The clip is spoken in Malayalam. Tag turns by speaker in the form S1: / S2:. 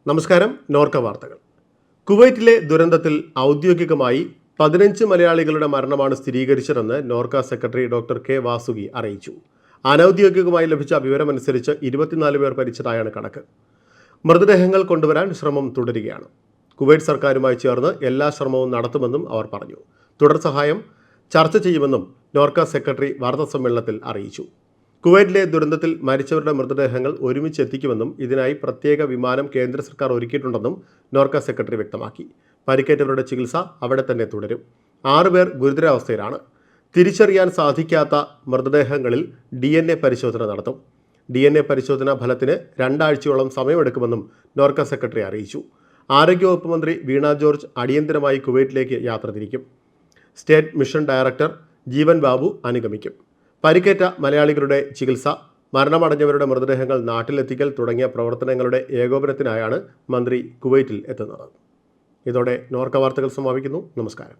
S1: നമസ്കാരം. നോർക്ക വാർത്തകൾ. കുവൈറ്റിലെ ദുരന്തത്തിൽ ഔദ്യോഗികമായി 15 മലയാളികളുടെ മരണമാണ് സ്ഥിരീകരിച്ചതെന്ന് Norka secretary doctor K Vasuki അറിയിച്ചു. അനൌദ്യോഗികമായി ലഭിച്ച വിവരമനുസരിച്ച് 24 പേർ മരിച്ചതായാണ് കണക്ക്. മൃതദേഹങ്ങൾ കൊണ്ടുവരാൻ ശ്രമം തുടരുകയാണ്. കുവൈറ്റ് സർക്കാരുമായി ചേർന്ന് എല്ലാ ശ്രമവും നടത്തുമെന്നും അവർ പറഞ്ഞു. തുടർ സഹായം ചർച്ച ചെയ്യുമെന്നും നോർക്ക സെക്രട്ടറി വാർത്താസമ്മേളനത്തിൽ അറിയിച്ചു. കുവൈറ്റിലെ ദുരന്തത്തിൽ മരിച്ചവരുടെ മൃതദേഹങ്ങൾ ഒരുമിച്ച് എത്തിക്കുമെന്നും ഇതിനായി പ്രത്യേക വിമാനം കേന്ദ്ര സർക്കാർ ഒരുക്കിയിട്ടുണ്ടെന്നും നോർക്ക സെക്രട്ടറി വ്യക്തമാക്കി. പരിക്കേറ്റവരുടെ ചികിത്സ അവിടെ തന്നെ തുടരും. 6 പേർ ഗുരുതരാവസ്ഥയിലാണ്. തിരിച്ചറിയാൻ സാധിക്കാത്ത മൃതദേഹങ്ങളിൽ DNA പരിശോധന നടത്തും. DNA പരിശോധനാ ഫലത്തിന് 2 ആഴ്ചയോളം സമയമെടുക്കുമെന്നും നോർക്ക സെക്രട്ടറി അറിയിച്ചു. ആരോഗ്യവകുപ്പ് മന്ത്രി വീണ ജോർജ് അടിയന്തരമായി കുവൈറ്റിലേക്ക് യാത്ര തിരിക്കും. State mission director Jeevan Babu അനുഗമിക്കും. പരിക്കേറ്റ മലയാളികളുടെ ചികിത്സ, മരണമടഞ്ഞവരുടെ മൃതദേഹങ്ങൾ നാട്ടിലെത്തിക്കൽ തുടങ്ങിയ പ്രവർത്തനങ്ങളുടെ ഏകോപനത്തിനായാണ് മന്ത്രി കുവൈറ്റിൽ എത്തുന്നത്. ഇതോടെ നോർക്ക വാർത്തകൾ സമാപിക്കുന്നു. നമസ്കാരം.